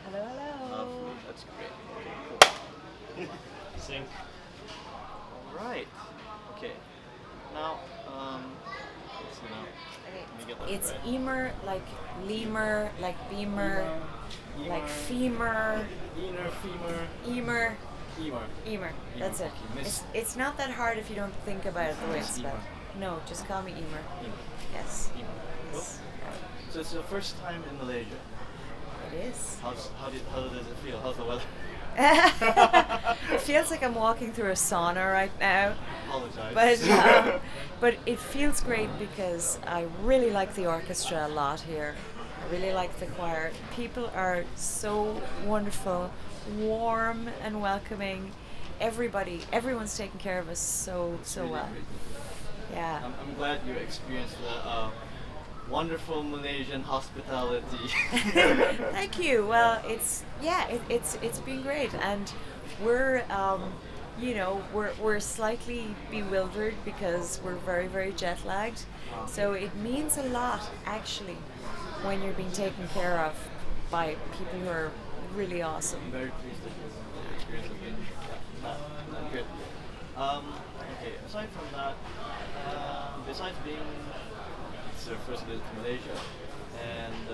Hello, hello. Lovely. That's great. Okay, cool. Sync. All right. Okay. Now, let's see now. Let me get that It's right. Eimear, like lemur, like beamer, like femur, Inner femur. Eimear, Femur. Eimear. That's it. Okay, miss. It's not that hard if you don't think about it the way it's Miss spelled. Eimear. No, just call me Eimear. Femur. Yes. Femur. Cool. Yes. So it's your first time in Malaysia. It is. How does it feel? How's the weather? It feels like I'm walking through a sauna right now. Apologize. But it feels great because I really like the orchestra a lot here. I really like the choir. People are so wonderful, warm and welcoming. Everyone's taking care of us so Really well. great. Yeah. I'm glad you experienced the wonderful Malaysian hospitality. Thank you. Well, it's been great, and we're we're slightly bewildered because we're very jet lagged. So it means a lot actually when you're being taken care of by people who are really awesome. I'm very pleased that your experience has been good. Okay, aside from that, besides being it's your first visit to Malaysia, and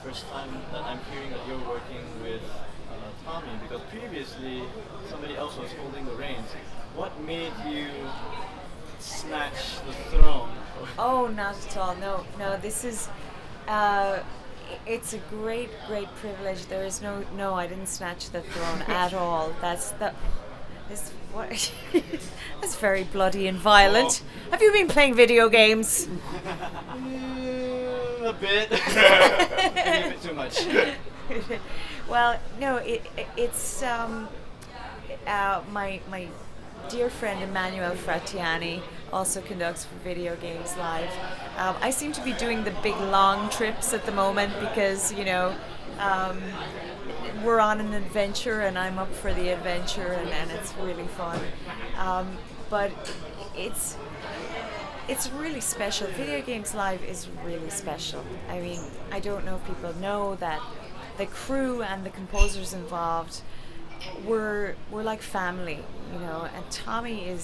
first time that I'm hearing that you're working with Tommy, because previously somebody else was holding the reins. What made you snatch the throne? Oh, not at all. No. This is. It's a great privilege. There is no. I didn't snatch the throne at all. That's what. That's very bloody and violent. Oh. Have you been playing video games? A bit. Maybe a bit too much. Well, no. It's my dear friend Emmanuel Fratiani also conducts for Video Games Live. I seem to be doing the big long trips at the moment because we're on an adventure and I'm up for the adventure and it's really fun. But it's really special. Video Games Live is really special. I mean, I don't know if people know that the crew and the composers involved we're like family, and Tommy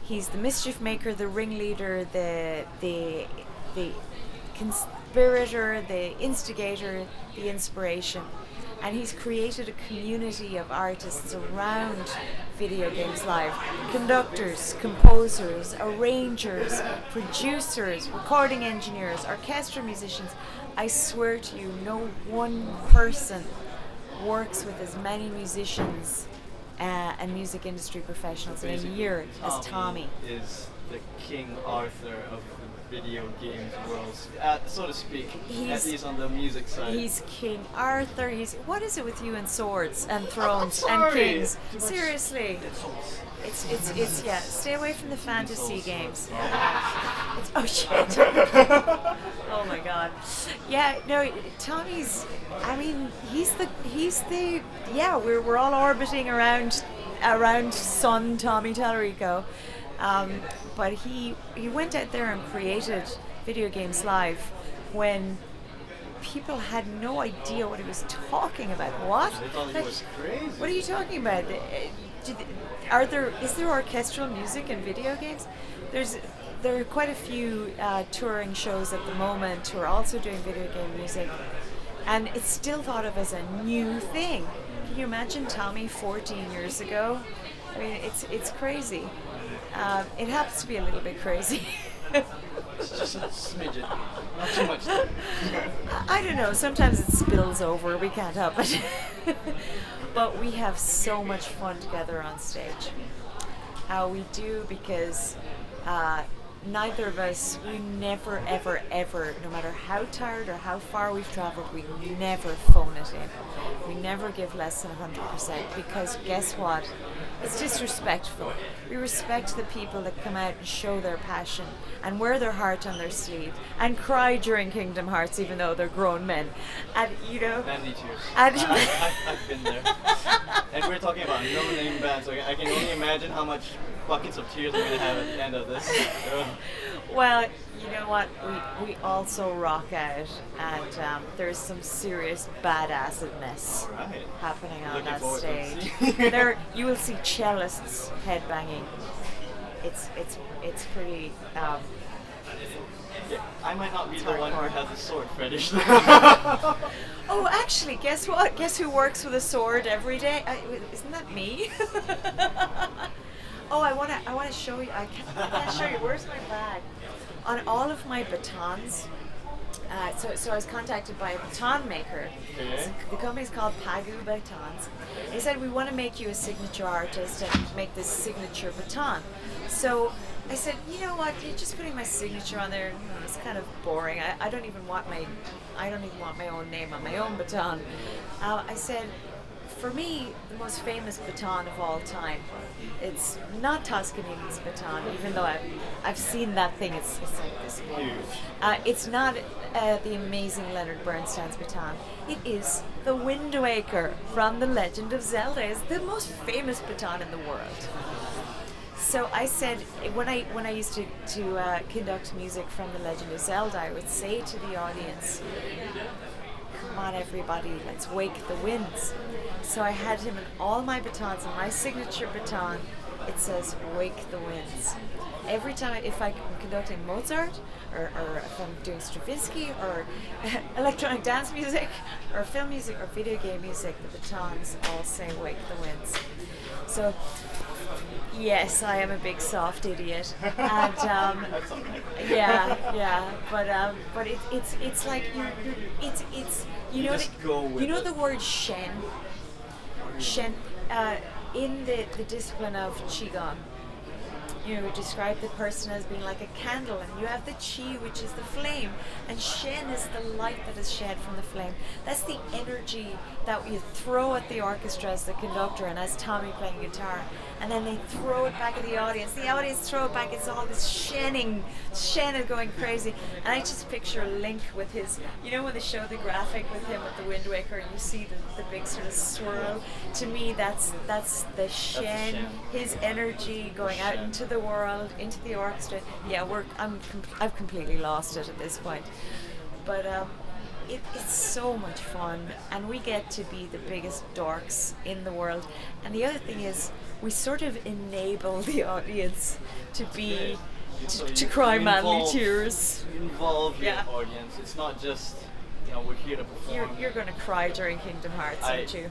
he's the mischief maker, the ringleader, the conspirator, the instigator, the inspiration. And he's created a community of artists around Video Games Live. Conductors, composers, arrangers, producers, recording engineers, orchestra musicians. I swear to you, no one person works with as many musicians and music industry professionals in a year as Tommy. Is the King Arthur of the video games world, so to speak, at least on the music side. He's King Arthur. What is it with you and swords and thrones and Sorry. kings? Seriously. It's yeah. Stay away from the fantasy games. Oh shit! Oh my god. Yeah, no. Tommy's. I mean, he's the. Yeah, we're all orbiting around son Tommy Tallarico, but he went out there and created Video Games Live when people had no idea what he was talking about. What? They thought he was crazy. What are you talking about? Is there orchestral music in video games? There are quite a few touring shows at the moment who are also doing video game music, and it's still thought of as a new thing. Can you imagine Tommy 14 years ago? I mean, it's crazy. It happens to be a little bit crazy. It's just a smidgen, not too much. I don't know. Sometimes it spills over. We can't help it. But we have so much fun together on stage. We do because neither of us, we never, ever, no matter how tired or how far we've traveled, we never phone it in. We never give less than 100% because guess what? It's disrespectful. We respect the people that come out and show their passion and wear their heart on their sleeve and cry during Kingdom Hearts even though they're grown men. And Mandy tears. And I've been there. And we're talking about no-name bands, so I can only imagine how much buckets of tears I'm going to have at the end of this. Well, you know what? We also rock out, and there's some serious badassedness All right. happening on Looking that forward to stage. seeing. There, you will see cellists headbanging. It's pretty. Yeah, I might not be It's the one who hardcore. has a sword fetish. Oh, actually, guess what? Guess who works with a sword every day? Isn't that me? Oh, I wanna show you. I can't show you. Where's my bag? On all of my batons. So I was contacted by a baton maker. Okay. The company's called Pagu Batons. They said, we want to make you a signature artist and make this signature baton. So I said, you know what? You're just putting my signature on there. It's kind of boring. I don't even want my own name on my own baton. I said, for me, the most famous baton of all time, it's not Toscanini's baton, even though I've seen that thing. It's like this big. Huge. It's not the amazing Leonard Bernstein's baton. It is the Wind Waker from The Legend of Zelda. It's the most famous baton in the world. So I said, when I used to conduct music from The Legend of Zelda, I would say to the audience, come on everybody, let's wake the winds. So I had him in all my batons, and my signature baton, it says wake the winds. Every time, if I'm conducting Mozart, or if I'm doing Stravinsky, or electronic dance music, or film music, or video game music, the batons all say wake the winds. So yes, I am a big soft idiot, and That's all right. yeah, but it's like it's you You know just go with you know it. the word shen in the discipline of qigong. You know, describe the person as being like a candle, and you have the qi, which is the flame, and shen is the light that is shed from the flame. That's the energy that you throw at the orchestra as the conductor and as Tommy playing guitar, and then they throw it back at the audience. The audience throw it back. It's all this shen is going crazy, and I just picture Link with his, you know, when they show the graphic with him with the Wind Waker, and you see the big sort of swirl. To me, that's the shen, shen. his energy going out Shen. into the world, into the orchestra. Yeah, I've completely lost it at this point, but it's so much fun, and we get to be the biggest dorks in the world. And the other thing is, we sort of enable the audience to be So to you- cry you manly involve- tears. You involve your Yeah. audience. It's not just, you know, we're here to perform. You're going to cry during Kingdom Hearts, aren't you?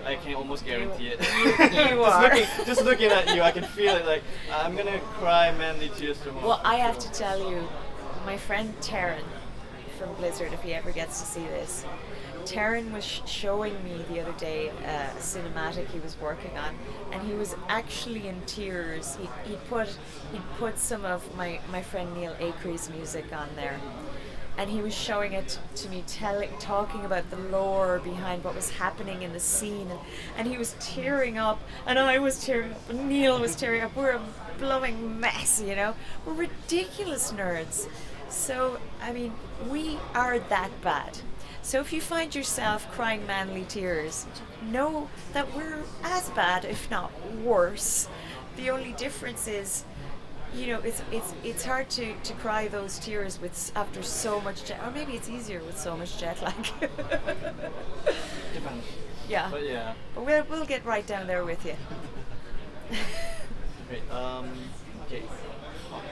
I can almost guarantee it. you are. Just looking at you, I can feel it. Like I'm gonna cry manly tears tomorrow. Well, I have to tell you, my friend Taryn from Blizzard, if he ever gets to see this, Taryn was showing me the other day a cinematic he was working on, and he was actually in tears. He'd put some of my friend Neil Acrey's music on there, and he was showing it to me, talking about the lore behind what was happening in the scene, and he was tearing up, and I was tearing up, and Neil was tearing up. We're a blowing mess, you know. We're ridiculous nerds. So, I mean, we are that bad. So if you find yourself crying manly tears, know that we're as bad, if not worse. The only difference is, you know, it's hard to cry those tears after so much jet, or maybe it's easier with so much jet lag. Depends. Yeah, But yeah. but we'll get right down there with you. Great. Okay.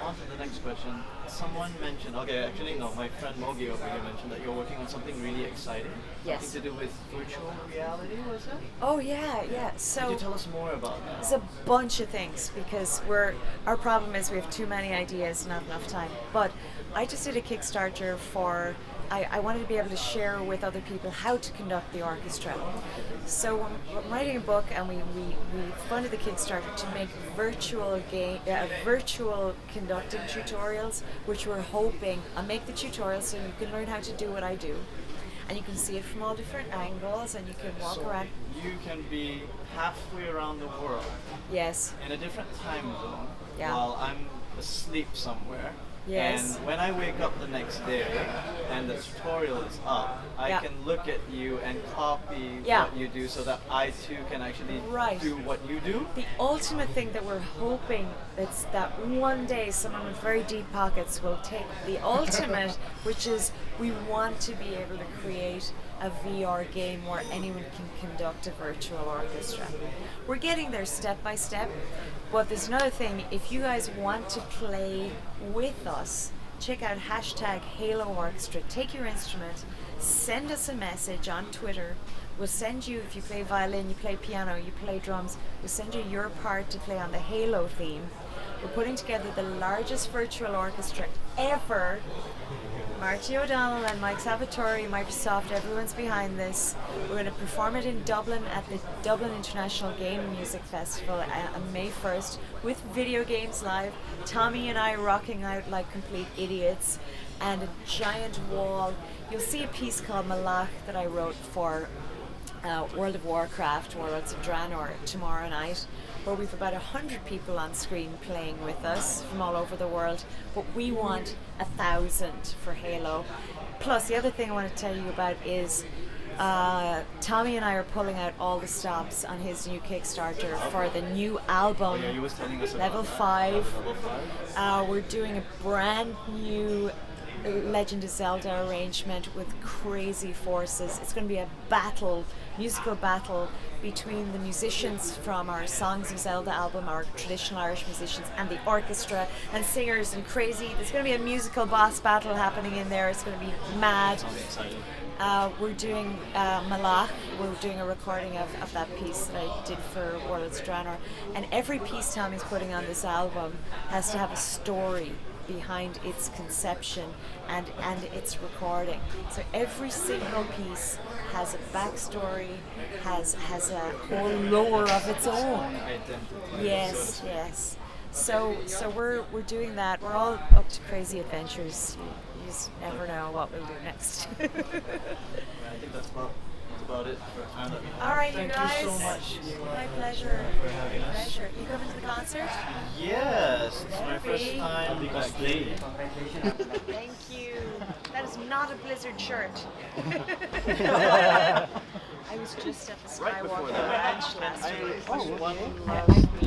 On to the next question. Someone mentioned. Okay, actually no. My friend Mogi over here mentioned that you're working on something really exciting. Yes. Something to do with virtual reality, was it? Oh yeah. So Could you tell us more about that? there's a bunch of things, because our problem is we have too many ideas, not enough time. But I just did a Kickstarter for, I wanted to be able to share with other people how to conduct the orchestra. So I'm writing a book, and we funded the Kickstarter to make virtual conducting tutorials, which we're hoping, I'll make the tutorials so you can learn how to do what I do. And you can see it from all different angles, and you can walk So around. you can be halfway around the world Yes. in a different time zone Yeah. while I'm asleep somewhere, Yes. And when I wake up the next day and the tutorial is up, I Yeah. can look at you and copy Yeah. what you do so that I too can actually Right. do what you do. The ultimate thing that we're hoping is that one day someone with very deep pockets will take the ultimate, which is we want to be able to create a VR game where anyone can conduct a virtual orchestra. We're getting there step by step, but there's another thing. If you guys want to play with us, check out hashtag Halo Orchestra. Take your instrument, send us a message on Twitter. We'll send you, if you play violin, you play piano, you play drums, we'll send you your part to play on the Halo theme. We're putting together the largest virtual orchestra ever. Marty O'Donnell and Mike Salvatore, Microsoft, everyone's behind this. We're going to perform it in Dublin at the Dublin International Game Music Festival on May 1st with video games live. Tommy and I rocking out like complete idiots, and a giant wall. You'll see a piece called Malach that I wrote for World of Warcraft, Warlords of Draenor tomorrow night, where we've about 100 people on screen playing with us from all over the world, but we want 1,000 for Halo. Plus, the other thing I want to tell you about is Tommy and I are pulling out all the stops on his new Kickstarter for the new album, Yeah, you was telling us about Level that. 5. Level 5. We're doing a brand new Legend of Zelda arrangement with crazy forces. It's going to be a battle, musical battle between the musicians from our Songs of Zelda album, our traditional Irish musicians, and the orchestra and singers and crazy. There's going to be a musical boss battle happening in there. It's going to be mad. I'm excited. We're doing Malach. We're doing a recording of that piece that I did for Warlords of Draenor. And every piece Tommy's putting on this album has to have a story behind its conception and its recording. So every single piece has a backstory, has a whole lore of its own. Identity. Yes, So- yes. So we're doing that. We're all up to crazy adventures. You just never know what we'll do next. Yeah, I think that's about it for the time that we have. All right, you Thank guys. you so much. My pleasure. For having My us. pleasure. You coming to the concert? Yes, it's my first Maybe. time back here. Thank you. That is not a Blizzard shirt. I was just at the Right before Skywalker that, Ranch last I week. just one I